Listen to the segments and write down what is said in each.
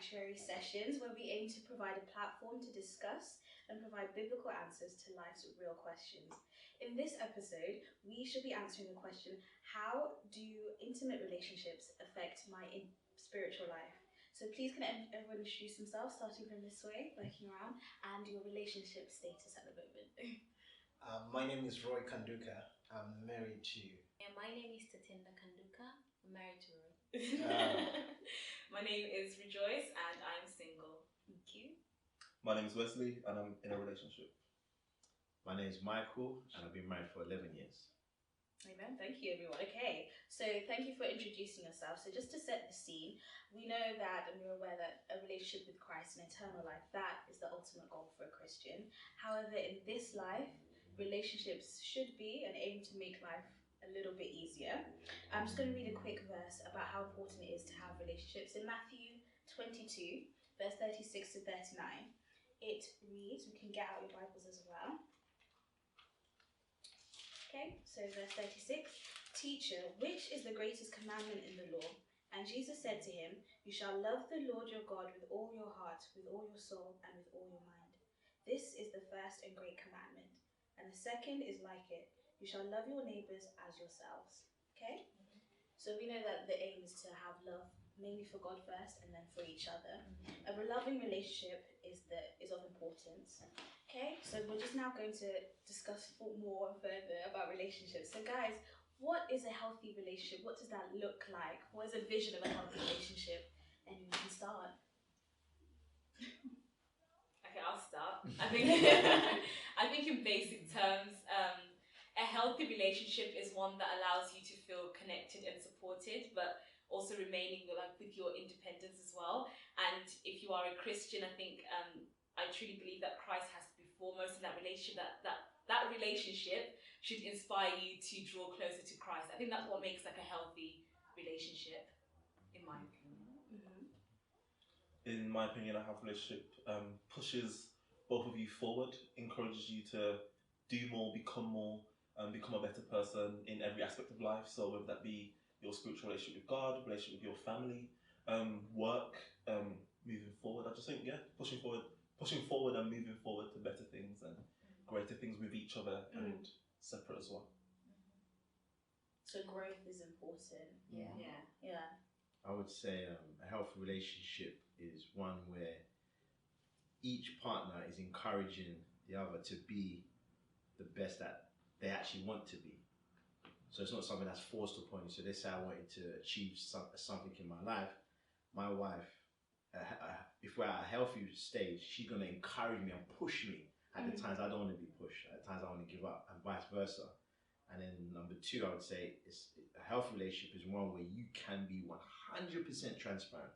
Sanctuary sessions where we aim to provide a platform to discuss and provide biblical answers to life's real questions. In this episode, we should be answering the question, how do intimate relationships affect my spiritual life? So please can everyone introduce themselves, starting from this way, working around, and your relationship status at the moment. My name is Roy Kanduka. I'm married to... And my name is Tinder Kanduka. I'm married to Roy. My name is Rejoice and I'm single. Thank you. My name is Wesley and I'm in a relationship. My name is Michael and I've been married for 11 years. Amen. Thank you, everyone. Okay, so thank you for introducing yourself. So just to set the scene, we know that and we're aware that a relationship with Christ and eternal life, that is the ultimate goal for a Christian. However, in this life, relationships should be and aim to make life a little bit easier. I'm just going to read a quick verse about how important it is to have relationships. In Matthew 22, verse 36 to 39, it reads, we can get out your Bibles as well. Okay, so verse 36, Teacher, which is the greatest commandment in the law? And Jesus said to him, you shall love the Lord your God with all your heart, with all your soul, and with all your mind. This is the first and great commandment. And the second is like it. You shall love your neighbours as yourselves. Okay? So we know that the aim is to have love mainly for God first and then for each other. A loving relationship is of importance. Okay? So we're just now going to discuss more and further about relationships. So guys, what is a healthy relationship? What does that look like? What is a vision of a healthy relationship? And you can start. Okay, I'll start. I think in basic terms, a healthy relationship is one that allows you to feel connected and supported, but also remaining with your independence as well. And if you are a Christian, I think I truly believe that Christ has to be foremost in that relationship. That relationship should inspire you to draw closer to Christ. I think that's what makes like a healthy relationship, in my opinion. In my opinion, a healthy relationship pushes both of you forward, encourages you to do more, become a better person in every aspect of life. So whether that be your spiritual relationship with God, relationship with your family, work, moving forward. I just think, pushing forward and moving forward to better things and greater things with each other and separate as well. So growth is important. Yeah. I would say a healthy relationship is one where each partner is encouraging the other to be the best that they actually want to be. So it's not something that's forced upon you. So let's say I wanted to achieve something in my life. My wife, if we're at a healthy stage, she's going to encourage me and push me at the times I don't want to be pushed, at the times I want to give up, and vice versa. And then number two, I would say a healthy relationship is one where you can be 100% transparent.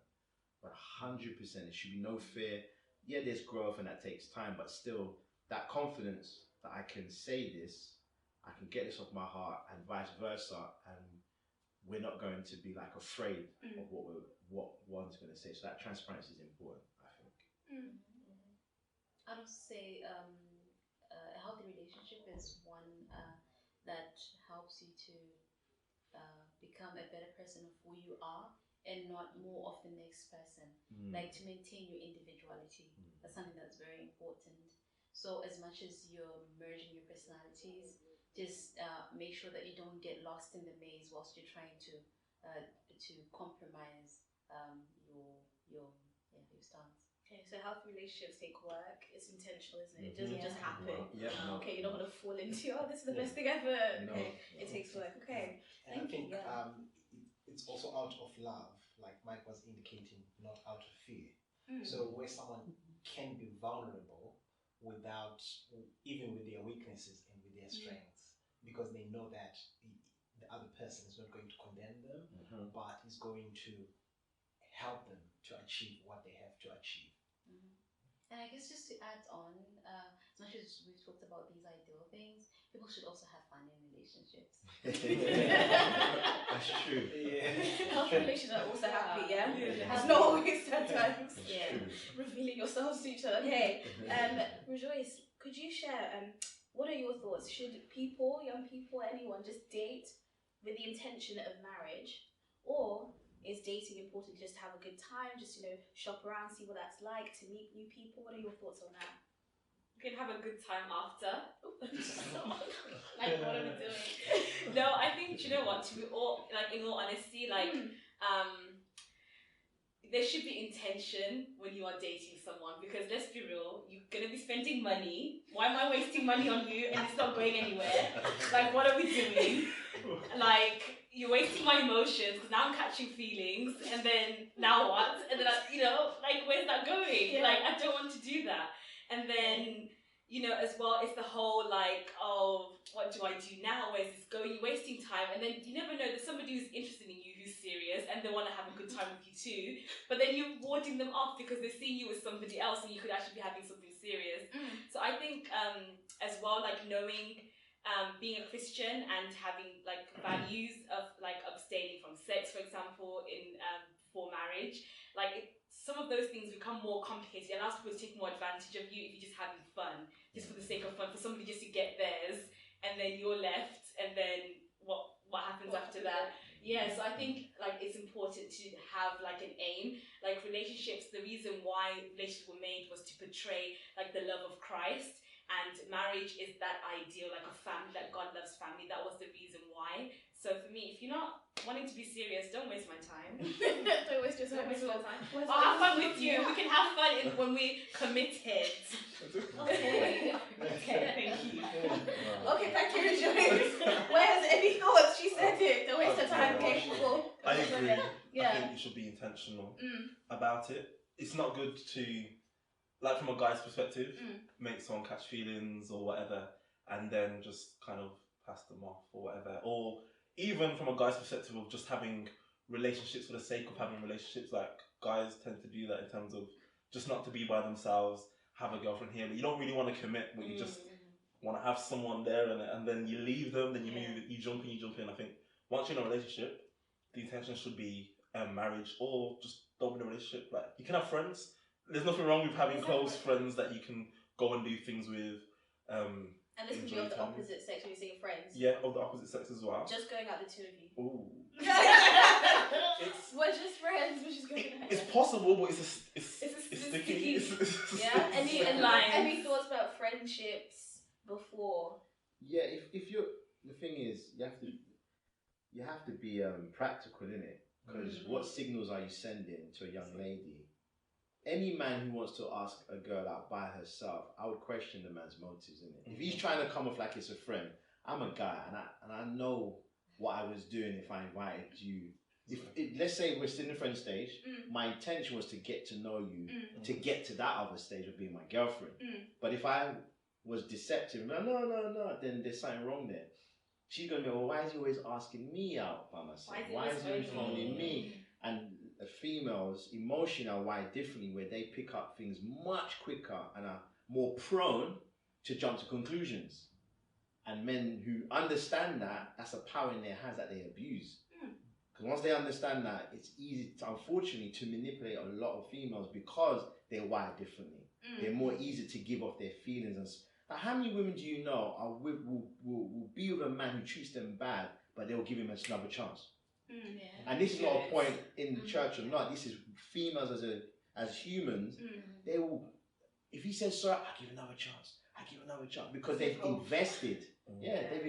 100%. There should be no fear. Yeah, there's growth and that takes time, but still that confidence that I can say this, I can get this off my heart, and vice versa, and we're not going to be like afraid of what one's going to say. So that transparency is important, I think. I would say a healthy relationship is one that helps you to become a better person of who you are and not more of the next person. Like to maintain your individuality. That's something that's very important. So as much as you're merging your personalities, just make sure that you don't get lost in the maze whilst you're trying to compromise your stance. Okay, so healthy relationships take work. It's intentional, isn't it? It doesn't just happen. Okay, you're not going to fall into, this is the best thing ever. Okay, it takes work. Okay, and I think it's also out of love, like Mike was indicating, not out of fear. So where someone can be vulnerable without, even with their weaknesses and with their strengths, because they know that the other person is not going to condemn them, but is going to help them to achieve what they have to achieve. And I guess just to add on, as much as we've talked about these ideal things, people should also have fun in relationships. That's true. Healthy relationships are also happy, It's not always sometimes revealing yourselves to each other. Okay, Rejoice, could you share, what are your thoughts? Should people, young people, anyone, just date with the intention of marriage? Or is dating important just to have a good time, just, you know, shop around, see what that's like, to meet new people? What are your thoughts on that? You can have a good time after. Like, what are we doing? No, I think, you know what, to be all, like, in all honesty, like, there should be intention when you are dating someone, because let's be real, you're gonna be spending money. Why am I wasting money on you and it's not going anywhere? Like, what are we doing? Like, you're wasting my emotions because now I'm catching feelings, and then now what? And then, you know, like, where's that going? Yeah. Like, I don't want to do that. And then, you know, as well, it's the whole, like, oh, what do I do now? Where's this going? You're wasting time. And then you never know, there's somebody who's interested in you, who's serious, and they want to have a good time with you too. But then you're warding them off because they're seeing you with somebody else and you could actually be having something serious. So I think, as well, like, knowing, being a Christian and having, like, values of, like, abstaining from sex, for example, in before marriage, like, some of those things become more complicated. It allows people to take more advantage of you if you're just having fun, just for the sake of fun, for somebody just to get theirs, and then you're left, and then what happens after that? Yeah, so I think, like, it's important to have, like, an aim. Like, relationships, the reason why relationships were made was to portray, like, the love of Christ. And marriage is that ideal, like a family, that God loves family. That was the reason why. So for me, if you're not wanting to be serious, don't waste my time. Don't waste your time. Don't waste my time. Where's I'll have my fun with you. We can have fun when we're committed. Okay. Thank you. Okay, thank you, Rejoice. Where has any thoughts? She said it. Don't waste your time, capable. I agree. Yeah. I think you should be intentional about it. It's not good to, like, from a guy's perspective, make someone catch feelings or whatever, and then just kind of pass them off or whatever. Or even from a guy's perspective of just having relationships for the sake of having relationships. Like, guys tend to do that in terms of just not to be by themselves, have a girlfriend here, but you don't really want to commit, but you just want to have someone there, and then you leave them, then you move, you jump in. I think once you're in a relationship, the intention should be marriage, or just don't be in a relationship. Like, you can have friends. There's nothing wrong with having close friends that you can go and do things with. And this can be of the opposite sex when you're seeing friends. Yeah, of the opposite sex as well. Just going out the two of you. Ooh. We're just friends. We're just going out. It's possible, but it's sticky. sticky. Yeah. lines. Any thoughts about friendships before? Yeah, if you're, the thing is, you have to be practical, innit? Because what signals are you sending to a young lady? Any man who wants to ask a girl out by herself, I would question the man's motives, innit? If he's trying to come off like it's a friend, I'm a guy, and I know what I was doing if I invited you. Let's say we're still in the friend stage, my intention was to get to know you, to get to that other stage of being my girlfriend. But if I was deceptive, no, then there's something wrong there. She's gonna be, well, why is he always asking me out by myself? Why is he always phoning me? And females emotion are wired differently, where they pick up things much quicker and are more prone to jump to conclusions. And men who understand that, that's a power in their hands that they abuse. Because once they understand that, it's easy, unfortunately, to manipulate a lot of females because they're wired differently. They're more easy to give off their feelings. And now, how many women do you know are will be with a man who treats them bad, but they'll give him another chance? And this is not a point in the church or not. This is females as humans. They will, if he says sorry, I give another chance. I give another chance, because they've invested. Yeah, they've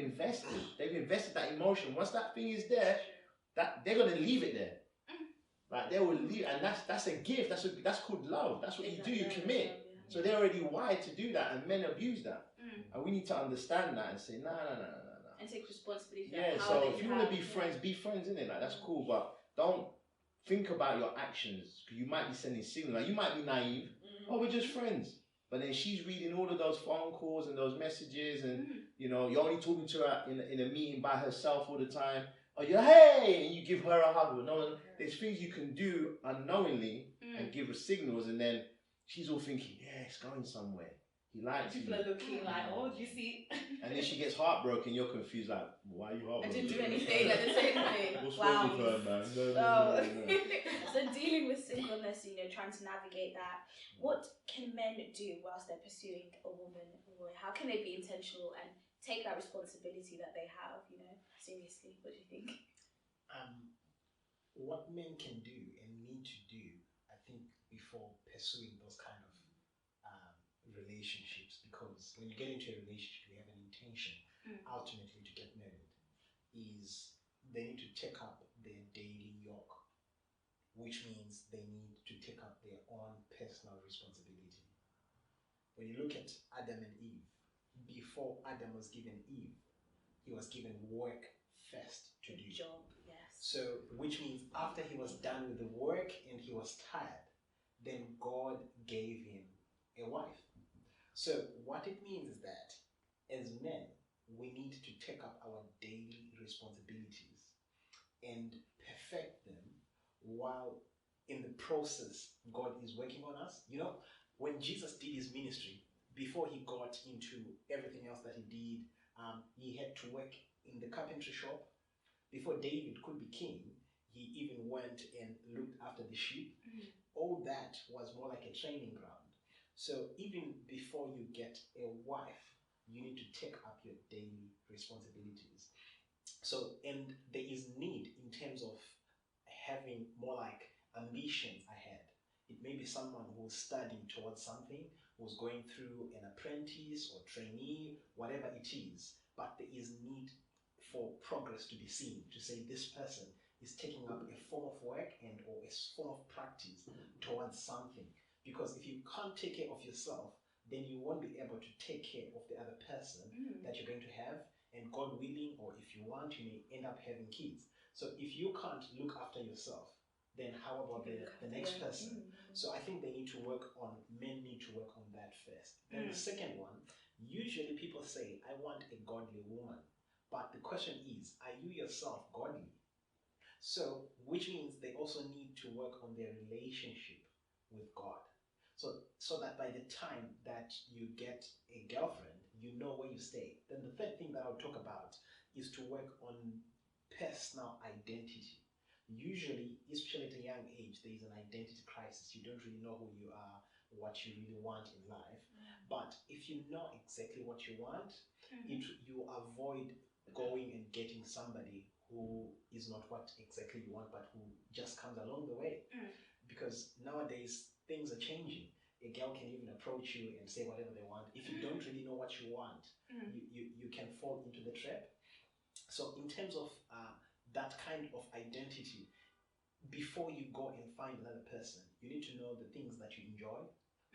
invested that emotion. Once that thing is there, that they're gonna leave it there. Like, they will leave, and that's a gift. That's called love. That's what you do. You commit. So they're already wired to do that, and men abuse that. And we need to understand that and say, no. And take responsibility for Yeah, how so that if you want to be friends, innit? Like, that's cool, but don't think about your actions, because you might be sending signals. Like, you might be naive. Oh, we're just friends. But then she's reading all of those phone calls and those messages, and you know, you're only talking to her in a meeting by herself all the time. Oh, you're, hey, and you give her a hug. No, there's things you can do unknowingly and give her signals, and then she's all thinking, yeah, it's going somewhere. He likes People you. are looking like, oh, do you see? And then she gets heartbroken. You're confused, like, why are you heartbroken? I didn't do anything. I didn't say anything. What's wrong with her, man? No. So dealing with singleness, you know, trying to navigate that. What can men do whilst they're pursuing a woman? How can they be intentional and take that responsibility that they have, you know, seriously? What do you think? What men can do, and need to do, I think, before pursuing those kind of relationships, because when you get into a relationship, you have an intention ultimately to get married, is they need to take up their daily yoke, which means they need to take up their own personal responsibility. When you look at Adam and Eve, before Adam was given Eve, he was given work first to do. Job, yes. So, which means after he was done with the work and he was tired, then God gave him a wife. So what it means is that as men, we need to take up our daily responsibilities and perfect them while in the process God is working on us. You know, when Jesus did his ministry, before he got into everything else that he did, he had to work in the carpentry shop. Before David could be king, he even went and looked after the sheep. All that was more like a training ground. So even before you get a wife, you need to take up your daily responsibilities. So, and there is need in terms of having more like ambitions ahead. It may be someone who's studying towards something, who's going through an apprentice or trainee, whatever it is, but there is need for progress to be seen, to say this person is taking up a form of work and or a form of practice towards something. Because if you can't take care of yourself, then you won't be able to take care of the other person that you're going to have, and God willing, or if you want, you may end up having kids. So if you can't look after yourself, then how about the next person? So I think men need to work on that first. Then the second one, usually people say, I want a godly woman. But the question is, are you yourself godly? So, which means they also need to work on their relationship with God. So that by the time that you get a girlfriend, you know where you stay. Then the third thing that I'll talk about is to work on personal identity. Usually, especially at a young age, there is an identity crisis. You don't really know who you are, what you really want in life. But if you know exactly what you want, you avoid going and getting somebody who is not what exactly you want, but who just comes along the way. Because nowadays, things are changing. A girl can even approach you and say whatever they want. If you don't really know what you want, you can fall into the trap. So in terms of that kind of identity, before you go and find another person, you need to know the things that you enjoy.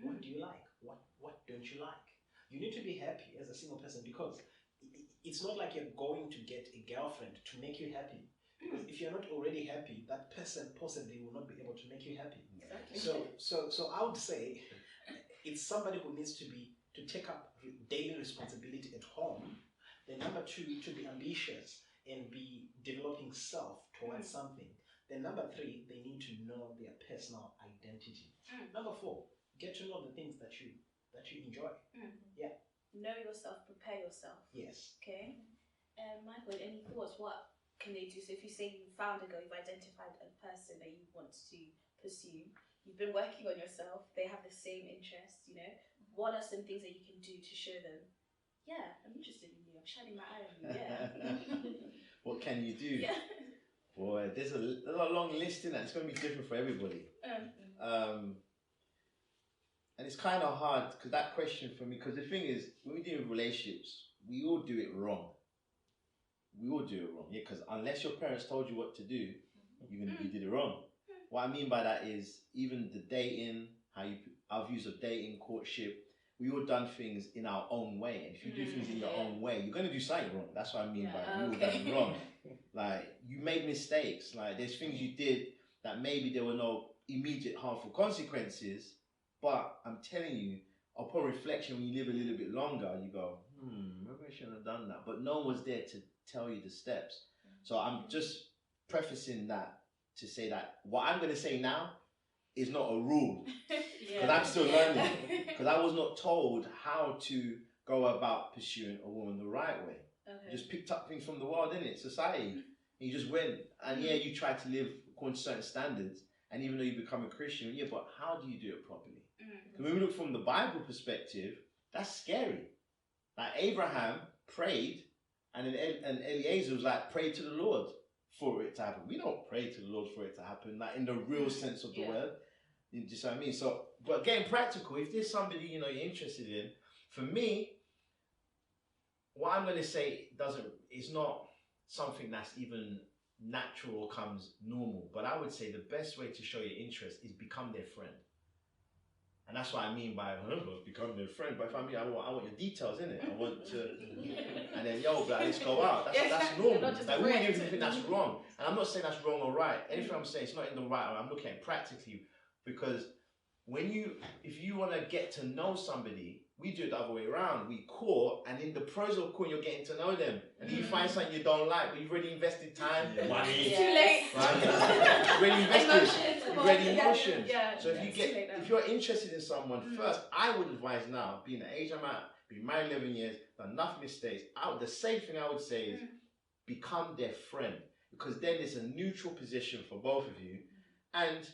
What do you like? What don't you like? You need to be happy as a single person, because it's not like you're going to get a girlfriend to make you happy. Because if you're not already happy, that person possibly will not be able to make you happy. Exactly. So I would say it's somebody who needs to take up daily responsibility at home. Then number two, to be ambitious and be developing self towards something. Then number three, they need to know their personal identity. Number four, get to know the things that you enjoy. Yeah. Know yourself, prepare yourself. Yes. Okay. Michael, any thoughts? What can they do? So if you say you found a girl, you've identified a person that you want to pursue, you've been working on yourself, they have the same interests, you know, what are some things that you can do to show them, yeah, I'm interested in you, I'm shining my eye on you, yeah. What can you do? Yeah. Boy, there's a long list in that. It's going to be different for everybody. And it's kind of hard, because that question for me, because the thing is, when we deal with relationships, we all do it wrong. We all do it wrong, yeah, because unless your parents told you what to do, you did it wrong. What I mean by that is, even the dating, our views of dating, courtship, we all done things in our own way. And if you do things in your own way, you're going to do something wrong. That's what I mean by we all done it wrong. Like, you made mistakes. Like, there's things you did that maybe there were no immediate harmful consequences, but I'm telling you, upon reflection, when you live a little bit longer, you go, maybe I shouldn't have done that. But no one was there to tell you the steps. So I'm just prefacing that to say that what I'm going to say now is not a rule. Because I'm still learning. Because I was not told how to go about pursuing a woman the right way. You just picked up things from the world, innit? Society. And you just went. And yeah, you tried to live according to certain standards. And even though you become a Christian, yeah, but how do you do it properly? When we look from the Bible perspective, that's scary. Like, Abraham prayed, and Eliezer was like, pray to the Lord. for it to happen. We don't pray to the Lord for it to happen, like in the real sense of the word. You just what I mean? So, but getting practical, if there's somebody, you know, you're interested in, for me, what I'm going to say is not something that's even natural or comes normal, but I would say the best way to show your interest is become their friend. And that's what I mean by become their friend. But if I mean, I want your details, innit? I want to, and then let's go out. That's normal. Like, we wouldn't even think that's wrong. And I'm not saying that's wrong or right. Anything I'm saying, it's not in the right. I'm looking at it practically, because if you want to get to know somebody, we do it the other way around. We court, and in the process of courting, you're getting to know them. And then you find something you don't like, but you've already invested time, money. Too late. Right? You've already invested. You've already emotions. Yeah. So if you're interested in someone, first, I would advise now, being the age I'm at, been married 11 years, done enough mistakes, the safe thing I would say is become their friend. Because then it's a neutral position for both of you. And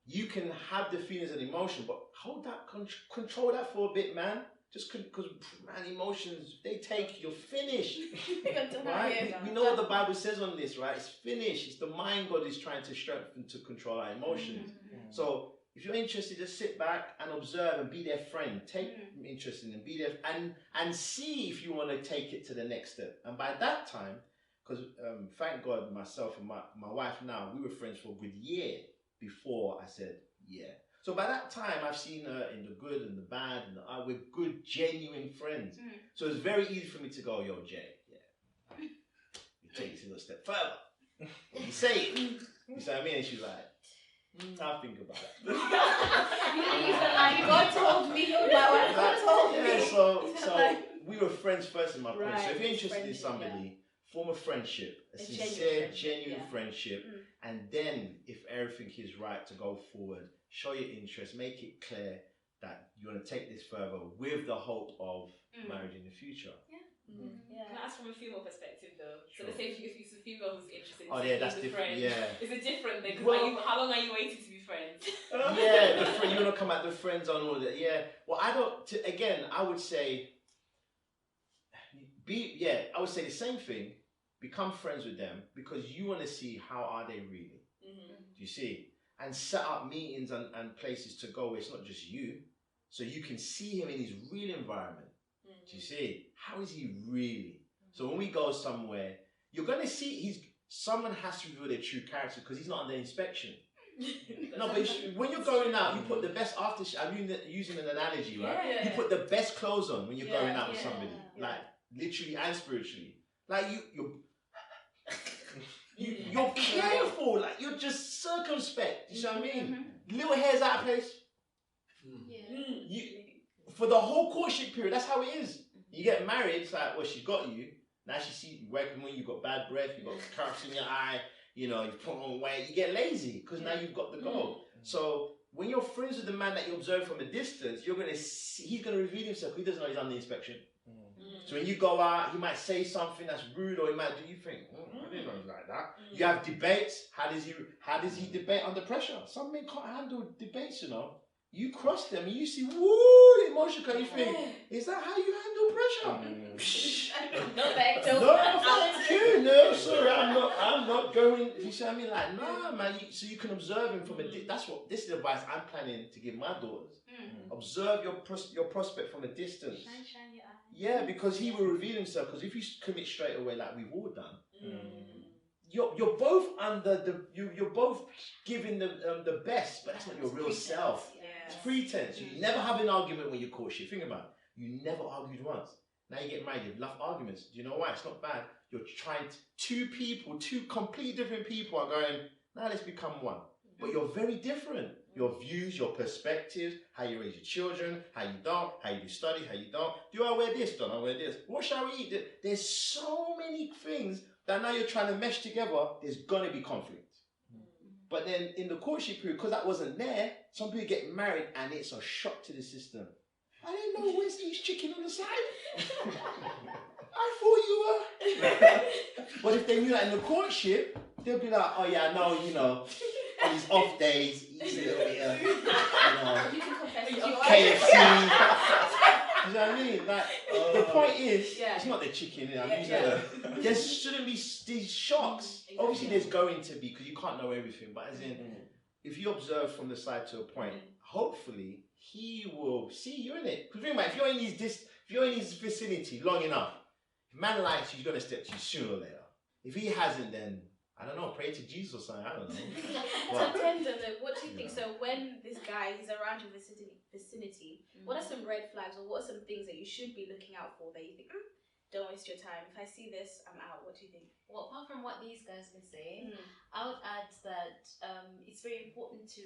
you can have the feelings and emotion, but hold that, control that for a bit, man. Just because, man, emotions, they take, you're finished. Right? We know what the Bible says on this, right? It's finished. It's the mind God is trying to strengthen to control our emotions. So if you're interested, just sit back and observe and be their friend. Take interest in them, be there, and see if you want to take it to the next step. And by that time, because thank God, myself and my wife now, we were friends for a good year before I said, yeah. So by that time, I've seen her in the good and the bad, and we're good, genuine friends. So it's very easy for me to go, yo, Jay, you take it a little step further. You say it. You say what I mean? And she's like, I'll think about it. God told me. God told me. So we were friends first in my point. So if you're interested in somebody, form a friendship, a sincere, genuine friendship. And then, if everything is right to go forward, show your interest, make it clear that you want to take this further with the hope of marriage in the future. Can I ask from a female perspective though? Sure. So, let's say if it's a female who's interested in that's being different. friend, Yeah. is it different then? Well, how long are you waiting to be friends? You want to come at the friends on all that. Yeah. Well, I would say, I would say the same thing. Become friends with them because you want to see how are they really. Do you see? And set up meetings and places to go where it's not just you. So you can see him in his real environment. Do you see? How is he really? So when we go somewhere, you're going to see someone has to reveal their true character because he's not under inspection. No, but when you're going out, you put the best I'm using an analogy, right? You put the best clothes on when you're going out with somebody. Like literally and spiritually. Like you're careful, like you're just circumspect. You know what I mean? Little hairs out of place. For the whole courtship period, that's how it is. You get married, it's like, well, she's got you. Now she sees you working when you've got bad breath, you've got cracks in your eye, you put on weight, you get lazy because now you've got the goal. So when you're friends with the man that you observe from a distance, you're gonna see he's gonna reveal himself. He doesn't know he's under inspection. So when you go out, he might say something that's rude, or he might do. You think, I didn't know he's like that. You have debates. How does he debate under pressure? Some men can't handle debates. You cross them and you see, woo, emotion. You think, is that how you handle pressure? No, sorry, I'm not going. You see what I mean? Like, nah, man. So you can observe him from a. This is the advice I'm planning to give my daughters. Observe your prospect from a distance. Shine your eye. Yeah, because he will reveal himself. Because if you commit straight away, like we've all done, you're both you're both giving the best, but that's not your real self. It's pretense. You never have an argument when you courtship. Think about it. You never argued once. Now you get married, you love arguments. Do you know why? It's not bad. You're trying two completely different people are going, now let's become one. But you're very different. Your views, your perspectives, how you raise your children, how you don't, how you do studies, how you don't. Do I wear this? Don't I wear this? What shall we eat? There's so many things that now you're trying to mesh together, there's going to be conflict. But then in the courtship period, because that wasn't there, some people get married and it's a shock to the system. I didn't know where's each chicken on the side. I thought you were. But if they knew that in the courtship, they'll be like, oh yeah, no, on his off days, he's a little bit, You can confess KFC. You know what I mean? Like, the point is, Yeah. it's not the chicken. I'm Yeah, using yeah. there shouldn't be these shocks. Exactly. Obviously, there's going to be, because you can't know everything. But as in, if you observe from the side to a point, hopefully he will see you in it. Because remember, if you're in his vicinity long enough, if man likes you, he's gonna step to you sooner or later. If he hasn't, then I don't know, pray to Jesus or something. I don't know. So Tinder, what do you think? So when this guy is around your vicinity, what are some red flags or what are some things that you should be looking out for that you think, don't waste your time. If I see this, I'm out. What do you think? Well, apart from what these guys have been saying, I would add that it's very important to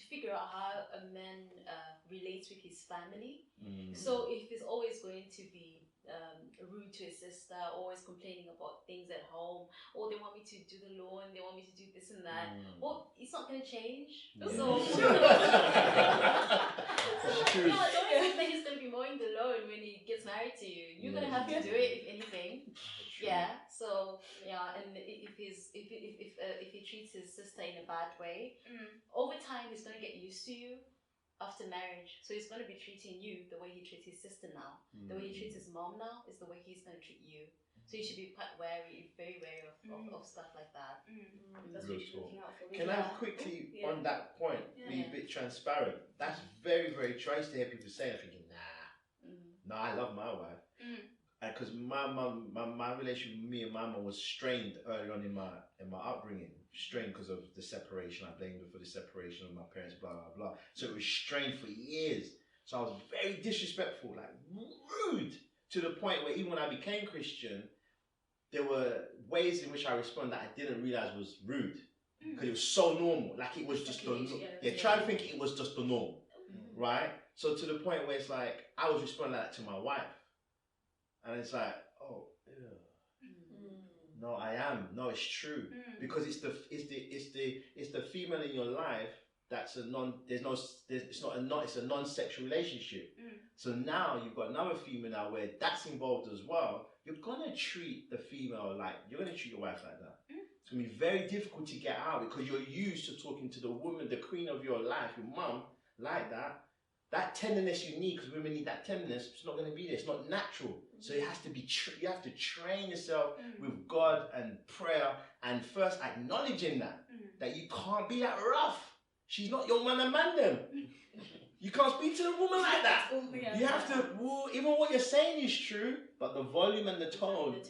figure out how a man relates with his family. So if he's always going to be rude to his sister, always complaining about things at home, or they want me to do the lawn, they want me to do this and that, well, it's not going to change. Yeah. So It's true. no, don't think that he's going to be mowing the lawn when he gets married to you. You're going to have to do it, if anything. Yeah. So yeah, and if he treats his sister in a bad way, over time he's going to get used to you. After marriage, so he's going to be treating you the way he treats his sister now. The way he treats his mom now is the way he's going to treat you. So you should be quite very wary of stuff like that. That's what you're looking out for. Can I quickly, on that point, be a bit transparent? That's very, very true. I used to hear people say, I'm thinking, nah, I love my wife. Because my relationship with me and my mum was strained early on in my upbringing. Strained because of the separation. I blamed her for the separation of my parents, blah, blah, blah. So it was strained for years. So I was very disrespectful, like rude, to the point where even when I became Christian, there were ways in which I responded that I didn't realize was rude. Because it was so normal. Like it was just the norm. Try to think it was just the norm. Right? So to the point where it's like, I was responding like that to my wife. And it's like, oh, ew. No, I am. No, it's true. Because it's the female in your life that's it's a non-sexual relationship. So now you've got another female now where that's involved as well. You're gonna treat the female like you're gonna treat your wife like that. It's gonna be very difficult to get out because you're used to talking to the woman, the queen of your life, your mum, like that. That tenderness you need, because women need that tenderness, it's not going to be there. It's not natural. So it has to be. You have to train yourself with God and prayer, and first acknowledging that you can't be that rough. She's not your man and man. Them. You can't speak to a woman like that. You have to. Even what you're saying is true, but the volume and the tone.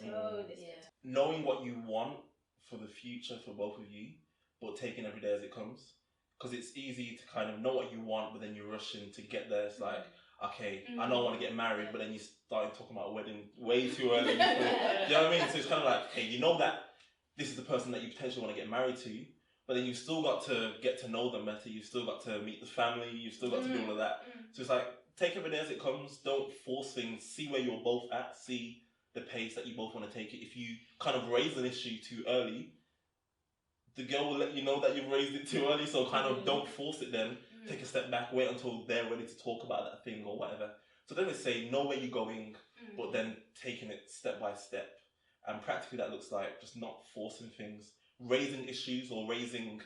Knowing what you want for the future for both of you, but taking every day as it comes. Because it's easy to kind of know what you want, but then you're rushing to get there. It's like, okay, I know I want to get married, but then you start talking about a wedding way too early. You know what I mean? So it's kind of like, okay, you know that this is the person that you potentially want to get married to, but then you've still got to get to know them better. You've still got to meet the family. You've still got to do all of that. So it's like, take every day as it comes. Don't force things. See where you're both at. See the pace that you both want to take it. If you kind of raise an issue too early, the girl will let you know that you've raised it too early, so kind of don't force it then. Take a step back, wait until they're ready to talk about that thing or whatever. So then we say, know where you're going, but then taking it step by step. And practically that looks like just not forcing things, raising issues or raising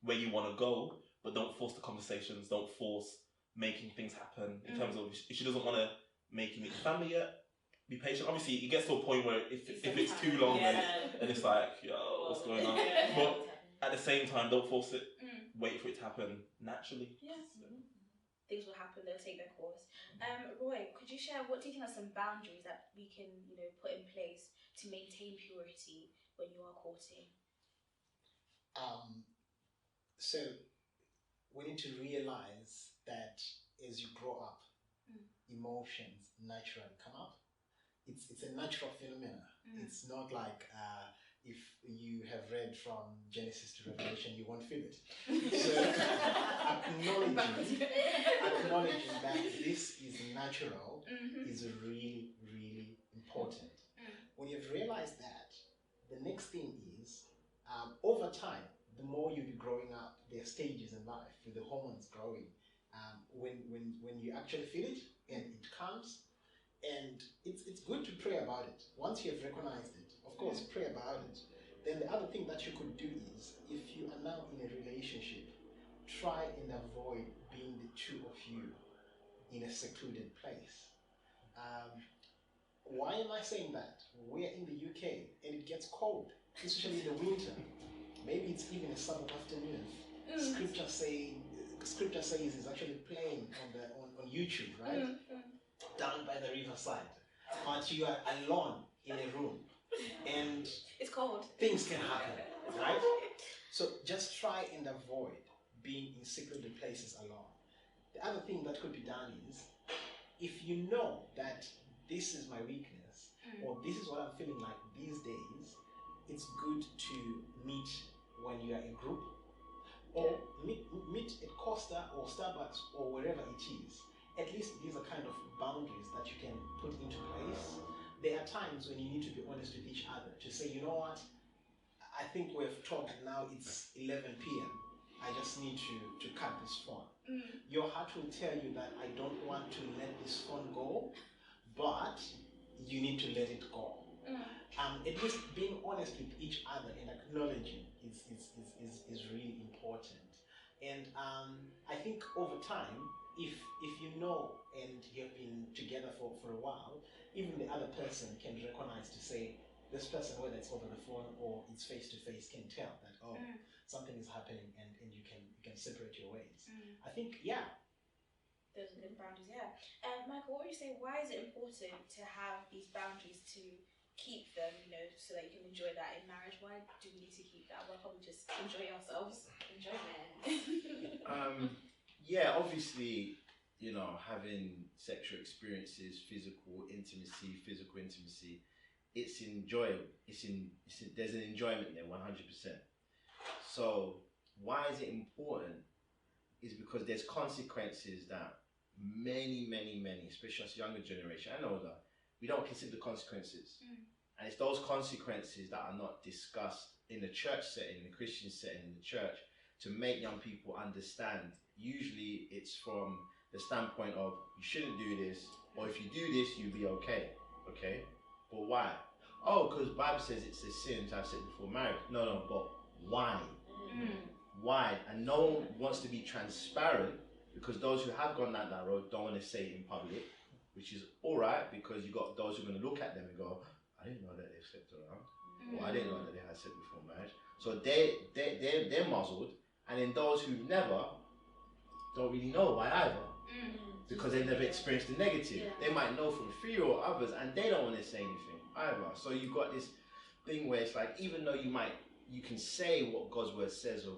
where you want to go, but don't force the conversations, don't force making things happen. In terms of, if she doesn't want to make you meet the family yet, be patient. Obviously, it gets to a point where if it's too long, then it's like, yo, what's going on? But at the same time, don't force it. Wait for it to happen naturally. Things will happen. They'll take their course. Roy, could you share what do you think are some boundaries that we can, put in place to maintain purity when you are courting? So we need to realize that as you grow up, emotions naturally come up. It's a natural phenomenon. It's not like if you have read from Genesis to Revelation, you won't feel it. So acknowledging that this is natural is really, really important. When you've realized that, the next thing is, over time, the more you be growing up, there are stages in life with the hormones growing. When you actually feel it and it comes, and it's good to pray about it. Once you have recognized it, of course, pray about it. Then the other thing that you could do is, if you are now in a relationship, try and avoid being the two of you in a secluded place. Why am I saying that? We're in the UK and it gets cold, especially in the winter. Maybe it's even a Sabbath afternoon. Scripture says it's actually playing on YouTube, right? Down by the riverside. But you are alone in a room and It's cold. things can happen, right? So just try and avoid being in secluded places alone. The other thing that could be done is, if you know that this is my weakness, or this is what I'm feeling like these days, it's good to meet when you are in group, or meet at Costa or Starbucks or wherever it is. At least these are kind of boundaries that you can put into place. There are times when you need to be honest with each other, to say, you know what, I think we've talked now, it's 11 p.m. I just need to cut this phone. Your heart will tell you that I don't want to let this phone go, but you need to let it go. At least being honest with each other and acknowledging is really important. And I think over time, if you know and you've been together for a while, even the other person can recognize to say, this person, whether it's over the phone or it's face to face, can tell that, oh, something is happening, and you can separate your ways. I think, those are good boundaries, yeah. Michael, what would you say, why is it important to have these boundaries, to keep them, so that you can enjoy that in marriage? Why do we need to keep that? Why can't we just enjoy ourselves? Enjoyment. Yeah, obviously, having sexual experiences, physical intimacy, it's enjoyable. There's an enjoyment there, 100%. So why is it important? Is because there's consequences that many, especially us younger generation and older, we don't consider the consequences. And it's those consequences that are not discussed in the church setting, in the Christian setting, in the church, to make young people understand. Usually it's from the standpoint of, you shouldn't do this, or if you do this, you'll be okay. Okay? But why? Oh, because the Bible says it's a sin to have sex before marriage. No, but why? Why? And no one wants to be transparent, because those who have gone down that road don't want to say it in public, which is alright, because you got those who are going to look at them and go, I didn't know that they've slept around, or I didn't know that they had sex before marriage. So they're muzzled, and then those who never don't really know why either, because they've never experienced the negative. They might know from fear or others, and they don't want to say anything either. So you've got this thing where it's like, even though you can say what God's word says of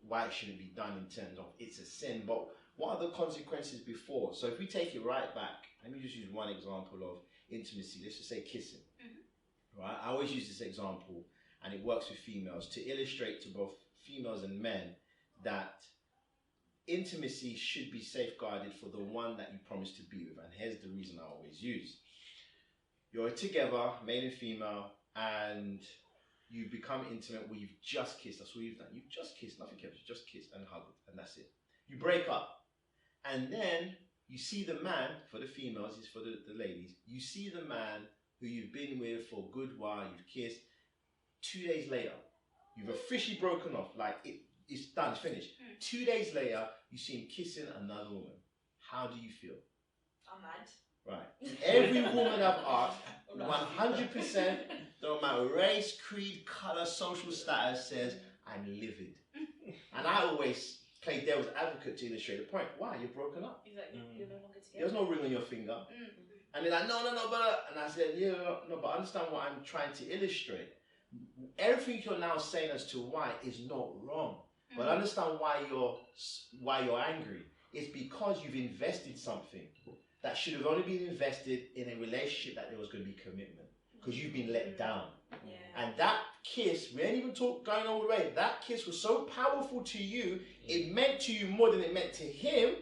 why it shouldn't be done in terms of it's a sin, but what are the consequences before? So if we take it right back, let me just use one example of intimacy. Let's just say kissing. Right? I always use this example, and it works with females, to illustrate to both females and men that intimacy should be safeguarded for the one that you promise to be with. And here's the reason I always use. You're together, male and female, and you've become intimate where you've just kissed. That's all you've done. You've just kissed, nothing else. You just kissed and hugged, and that's it. You break up. And then you see the man, for the females, it's for the ladies, you see the man who you've been with for a good while, you've kissed. 2 days later, you've officially broken off, like it's done, it's finished. 2 days later, you see him kissing another woman. How do you feel? I'm mad. Right. Every woman I've asked, 100%, no matter race, creed, colour, social status, says, I'm livid. And I always play devil's advocate to illustrate the point. Why? You're broken up. Exactly. You're no longer together. There's no ring on your finger. And they're like, no, but... And I said, yeah, no, but understand what I'm trying to illustrate. Everything you're now saying as to why is not wrong. But understand why you're angry. It's because you've invested something that should have only been invested in a relationship that there was going to be commitment. Because you've been let down. And that kiss, we ain't even going all the way, that kiss was so powerful to you, it meant to you more than it meant to him.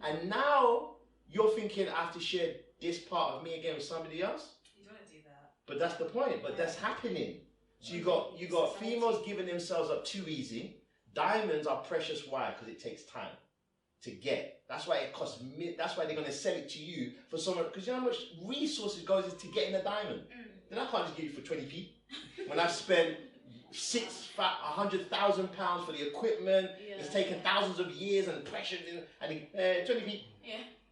And now you're thinking, I have to share this part of me again with somebody else. You don't want to do that. But that's the point. But that's happening. So you got females giving themselves up too easy. Diamonds are precious. Why? Because it takes time to get. That's why it costs. That's why they're going to sell it to you for so much. Because you know how much resources goes into getting a diamond. Then I can't just give you for 20p. When I've spent £100,000 for the equipment, it's taken thousands of years and pressure, and 20p.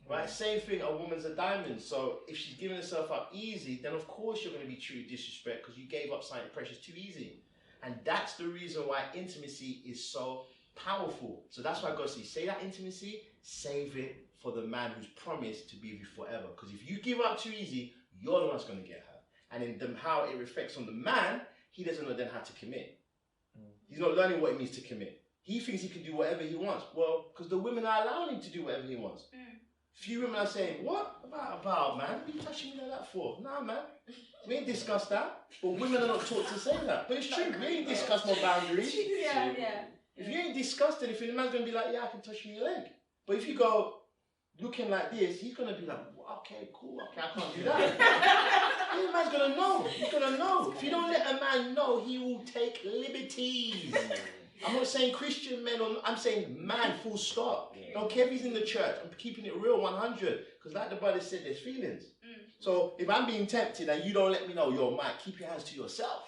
Right? Same thing, a woman's a diamond. So if she's giving herself up easy, then of course you're going to be treated with disrespect because you gave up something precious too easy. And that's the reason why intimacy is so powerful. So that's why God says, say that intimacy, save it for the man who's promised to be with you forever. Because if you give up too easy, you're the one that's going to get hurt. And in how it reflects on the man, he doesn't know then how to commit. He's not learning what it means to commit. He thinks he can do whatever he wants. Well, because the women are allowing him to do whatever he wants. Few women are saying, what about man? What are you touching me like that for? Nah, man. We ain't discussed that. But women are not taught to say that. But it's true. We ain't discussed no boundaries. If you ain't discussed anything, the man's going to be like, yeah, I can touch you in your leg. But if you go looking like this, he's going to be like, okay, cool. Okay, I can't do that. The man's going to know. He's going to know. If you don't let a man know, he will take liberties. I'm not saying Christian men, I'm saying man, full stop. Don't care if he's in the church. I'm keeping it real, 100. Because like the brother said, there's feelings. So if I'm being tempted and you don't let me know, yo, Mike, keep your hands to yourself.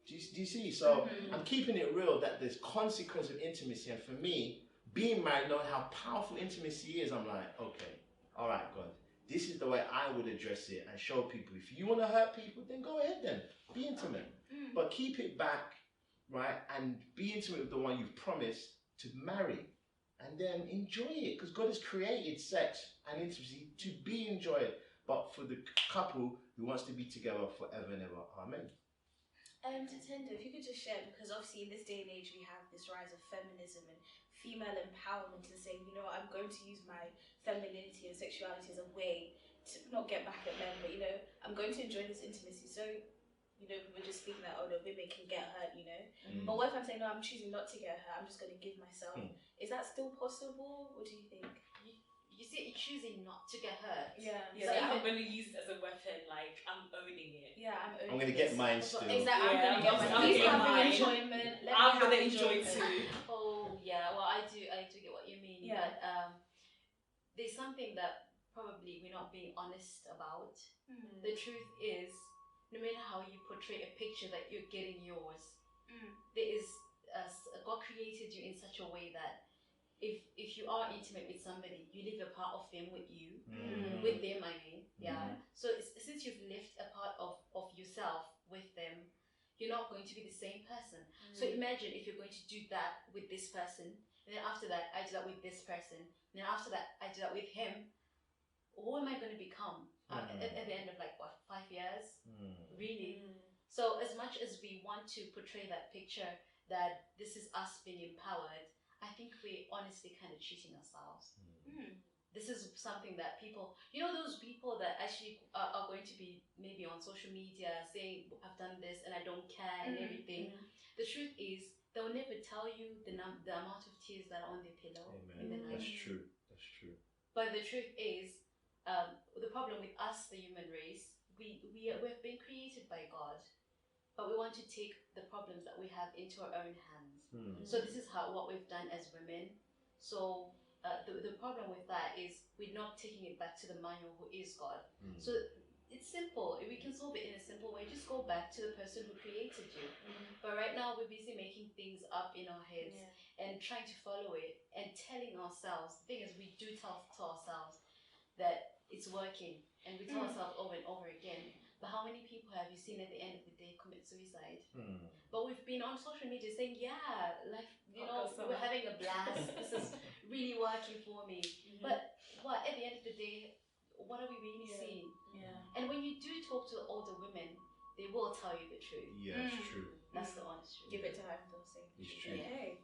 Do you see? So I'm keeping it real that there's consequence of intimacy. And for me, being married, knowing how powerful intimacy is, I'm like, okay, all right, God, this is the way I would address it and show people. If you want to hurt people, then go ahead then. Be intimate. But keep it back, right? And be intimate with the one you've promised to marry. And then enjoy it. Because God has created sex and intimacy to be enjoyed. But for the couple who wants to be together forever and ever. Amen. Tinder, if you could just share, because obviously in this day and age we have this rise of feminism and female empowerment and saying, you know, I'm going to use my femininity and sexuality as a way to not get back at men, but you know, I'm going to enjoy this intimacy. So, you know, we were just thinking that, oh no, women can get hurt, you know. But what if I'm saying, no, I'm choosing not to get hurt, I'm just going to give myself. Is that still possible? What do you think? You see, you're choosing not to get hurt. Yeah. So I'm going to use it as a weapon, like I'm owning it. Yeah, I'm owning I'm going to get mine still. Exactly, Yeah, I'm going to get mine. He's having enjoyment. I'm going to enjoy too. Oh, yeah, well, I do get what you mean. Yeah. But there's something that probably we're not being honest about. The truth is, no matter how you portray a picture that you're getting yours, there is, God created you in such a way that if you are intimate with somebody, you leave a part of them with you, with them, I mean, So since you've left a part of yourself with them, you're not going to be the same person. So imagine if you're going to do that with this person, and then after that, I do that with this person, and then after that, I do that with him. Who am I going to become at the end of like, what, 5 years? Really? So as much as we want to portray that picture that this is us being empowered, I think we're honestly kind of cheating ourselves. This is something that people, you know, those people that actually are going to be maybe on social media saying, I've done this and I don't care and everything. The truth is, they'll never tell you the amount of tears that are on their pillow in the night. That's true. That's true. But the truth is, the problem with us, the human race, we've been created by God, but we want to take the problems that we have into our own hands. So this is what we've done as women. So the problem with that is we're not taking it back to the manual who is God. So it's simple. We can solve it in a simple way. Just go back to the person who created you. But right now we're busy making things up in our heads and trying to follow it and telling ourselves. The thing is, we do tell ourselves that it's working, and we tell ourselves over and over again. But how many people have you seen at the end of the day commit suicide? But we've been on social media saying, yeah, like, you know, we're having a blast. This is really working for me. But what, at the end of the day, what are we really seeing? And when you do talk to older women, they will tell you the truth. Yeah, it's true. That's the honest truth. Give it to her and they'll say. It's true. Okay.